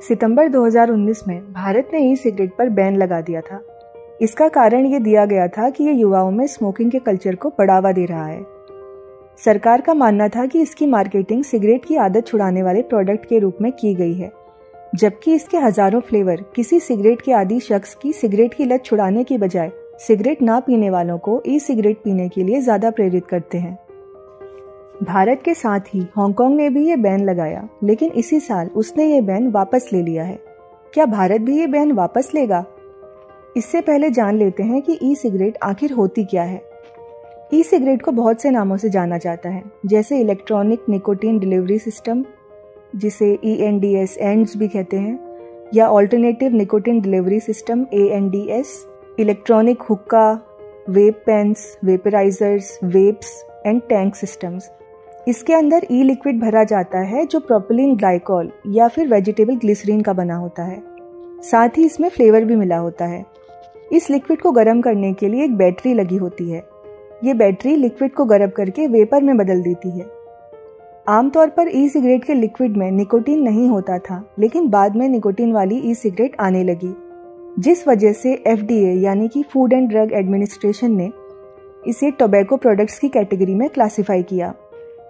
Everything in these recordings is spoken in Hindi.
सितंबर 2019 में भारत ने ई सिगरेट पर बैन लगा दिया था। इसका कारण ये दिया गया था कि ये युवाओं में स्मोकिंग के कल्चर को बढ़ावा दे रहा है। सरकार का मानना था कि इसकी मार्केटिंग सिगरेट की आदत छुड़ाने वाले प्रोडक्ट के रूप में की गई है, जबकि इसके हजारों फ्लेवर किसी सिगरेट के आदी शख्स की सिगरेट की लत छुड़ाने की बजाय सिगरेट ना पीने वालों को ई सिगरेट पीने के लिए ज्यादा प्रेरित करते हैं। भारत के साथ ही हांगकांग ने भी ये बैन लगाया, लेकिन इसी साल उसने ये बैन वापस ले लिया है। क्या भारत भी ये बैन वापस लेगा? इससे पहले जान लेते हैं कि ई सिगरेट आखिर होती क्या है। ई सिगरेट को बहुत से नामों से जाना जाता है, जैसे इलेक्ट्रॉनिक निकोटीन डिलीवरी सिस्टम, जिसे ENDS एंड्स भी कहते हैं, या alternative nicotine delivery system ANDS, electronic हुक्का, vape pens, vaporisers, vapes and tank systems. इसके अंदर ई लिक्विड भरा जाता है जो प्रोपिलीन ग्लाइकॉल या फिर वेजिटेबल ग्लिसरीन का बना होता है। साथ ही इसमें फ्लेवर भी मिला होता है। इस लिक्विड को गर्म करने के लिए एक बैटरी लगी होती है। ये बैटरी लिक्विड को गर्म करके वेपर में बदल देती है। आमतौर पर ई सिगरेट के लिक्विड में निकोटीन नहीं होता था, लेकिन बाद में निकोटीन वाली ई सिगरेट आने लगी, जिस वजह से FDA यानी कि फूड एंड ड्रग एडमिनिस्ट्रेशन ने इसे टोबैको प्रोडक्ट्स की कैटेगरी में क्लासिफाई किया।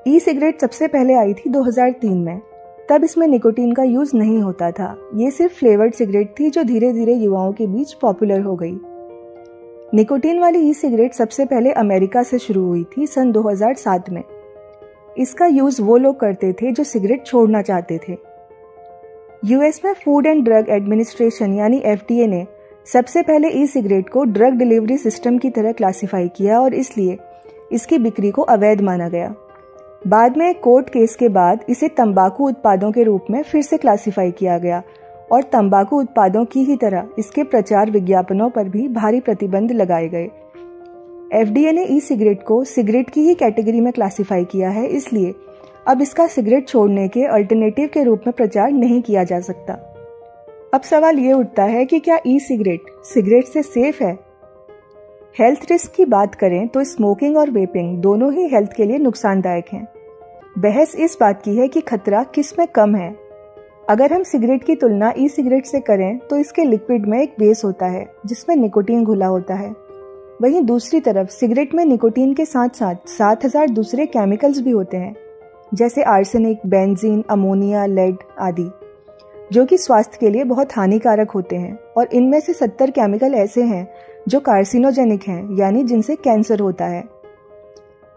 ई सिगरेट सबसे पहले आई थी 2003 में। तब इसमें निकोटीन का यूज नहीं होता था। ये सिर्फ फ्लेवर्ड सिगरेट थी जो धीरे धीरे युवाओं के बीच पॉपुलर हो गई। निकोटीन वाली ई सिगरेट सबसे पहले अमेरिका से शुरू हुई थी सन 2007 में। इसका यूज वो लोग करते थे जो सिगरेट छोड़ना चाहते थे। US में फूड एंड ड्रग एडमिनिस्ट्रेशन यानी FDA ने सबसे पहले ई सिगरेट को ड्रग डिलीवरी सिस्टम की तरह क्लासिफाई किया और इसलिए इसकी बिक्री को अवैध माना गया। बाद में एक कोर्ट केस के बाद इसे तंबाकू उत्पादों के रूप में फिर से क्लासिफाई किया गया और तंबाकू उत्पादों की ही तरह इसके प्रचार विज्ञापनों पर भी भारी प्रतिबंध लगाए गए। FDA ने ई सिगरेट को सिगरेट की ही कैटेगरी में क्लासिफाई किया है, इसलिए अब इसका सिगरेट छोड़ने के अल्टरनेटिव के रूप में प्रचार नहीं किया जा सकता। अब सवाल ये उठता है कि क्या ई सिगरेट सिगरेट से सेफ है? हेल्थ रिस्क की बात करें तो स्मोकिंग और वेपिंग दोनों ही हेल्थ के लिए नुकसानदायक हैं। बहस इस बात की है कि खतरा किस में कम है। अगर हम सिगरेट की तुलना ई सिगरेट से करें तो इसके लिक्विड में एक बेस होता है जिसमें निकोटीन घुला होता है। वहीं दूसरी तरफ सिगरेट में निकोटीन के साथ साथ 7000 दूसरे केमिकल्स भी होते हैं, जैसे आर्सेनिक, बेंजीन, अमोनिया, लेड आदि, जो कि स्वास्थ्य के लिए बहुत हानिकारक होते हैं। और इनमें से 70 केमिकल ऐसे हैं जो कार्सिनोजेनिक हैं, यानी जिनसे कैंसर होता है।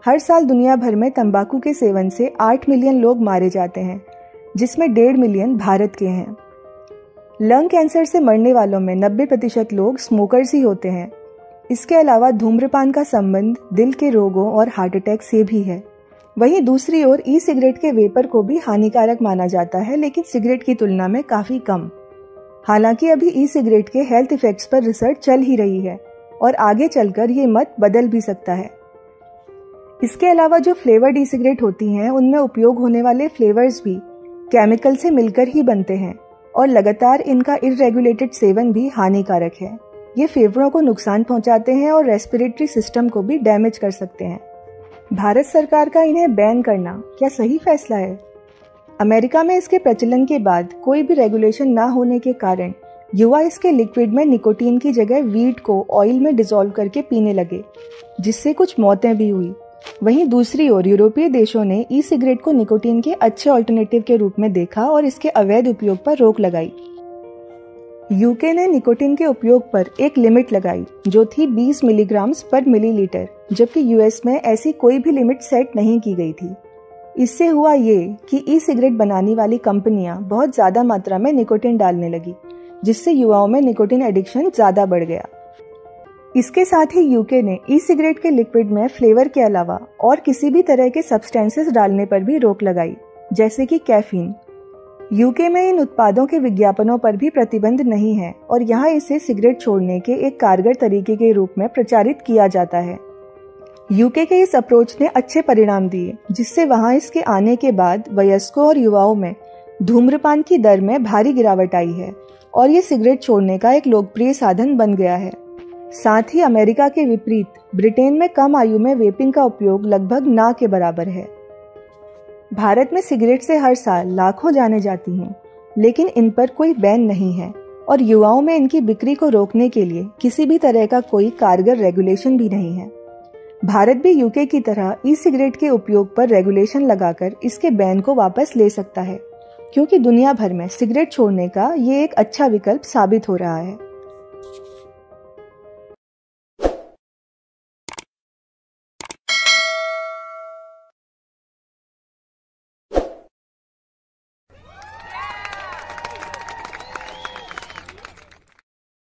हर साल दुनिया भर में तंबाकू के सेवन से 8 मिलियन लोग मारे जाते हैं, जिसमें 1.5 मिलियन भारत के हैं। लंग कैंसर से मरने वालों में 90% लोग स्मोकर्स ही होते हैं। इसके अलावा धूम्रपान का संबंध दिल के रोगों और हार्ट अटैक से भी है। वहीं दूसरी ओर ई सिगरेट के वेपर को भी हानिकारक माना जाता है, लेकिन सिगरेट की तुलना में काफी कम। हालांकि अभी ई सिगरेट के हेल्थ इफेक्ट्स पर रिसर्च चल ही रही है और आगे चलकर ये मत बदल भी सकता है। इसके अलावा जो फ्लेवर्ड ई सिगरेट होती हैं, उनमें उपयोग होने वाले फ्लेवर्स भी केमिकल से मिलकर ही बनते हैं और लगातार इनका इररेगुलेटेड सेवन भी हानिकारक है। ये फेफड़ों को नुकसान पहुंचाते हैं और रेस्पिरेटरी सिस्टम को भी डैमेज कर सकते हैं। भारत सरकार का इन्हें बैन करना क्या सही फैसला है? अमेरिका में इसके प्रचलन के बाद कोई भी रेगुलेशन ना होने के कारण युवा इसके लिक्विड में निकोटीन की जगह वीट को ऑयल में डिसॉल्व करके पीने लगे, जिससे कुछ मौतें भी हुई। वहीं दूसरी ओर यूरोपीय देशों ने ई सिगरेट को निकोटीन के अच्छे ऑल्टरनेटिव के रूप में देखा और इसके अवैध उपयोग पर रोक लगाई। यूके ने निकोटीन के उपयोग पर एक लिमिट लगाई जो थी 20 मिलीग्राम पर मिलीलीटर, जबकि यूएस में ऐसी कोई भी लिमिट सेट नहीं की गई थी। इससे हुआ ये कि ई सिगरेट बनाने वाली कंपनियां बहुत ज्यादा मात्रा में निकोटीन डालने लगी, जिससे युवाओं में निकोटीन एडिक्शन ज्यादा बढ़ गया। इसके साथ ही यूके ने ई सिगरेट के लिक्विड में फ्लेवर के अलावा और किसी भी तरह के सब्सटेंसेस डालने पर भी रोक लगाई, जैसे कि कैफीन। यूके में इन उत्पादों के विज्ञापनों पर भी प्रतिबंध नहीं है और यहाँ इसे सिगरेट छोड़ने के एक कारगर तरीके के रूप में प्रचारित किया जाता है। यूके के इस अप्रोच ने अच्छे परिणाम दिए, जिससे वहां इसके आने के बाद वयस्कों और युवाओं में धूम्रपान की दर में भारी गिरावट आई है और ये सिगरेट छोड़ने का एक लोकप्रिय साधन बन गया है। साथ ही अमेरिका के विपरीत ब्रिटेन में कम आयु में वेपिंग का उपयोग लगभग ना के बराबर है। भारत में सिगरेट से हर साल लाखों जानें जाती हैं, लेकिन इन पर कोई बैन नहीं है और युवाओं में इनकी बिक्री को रोकने के लिए किसी भी तरह का कोई कारगर रेगुलेशन भी नहीं है। भारत भी यूके की तरह ई सिगरेट के उपयोग पर रेगुलेशन लगाकर इसके बैन को वापस ले सकता है, क्योंकि दुनिया भर में सिगरेट छोड़ने का ये एक अच्छा विकल्प साबित हो रहा है।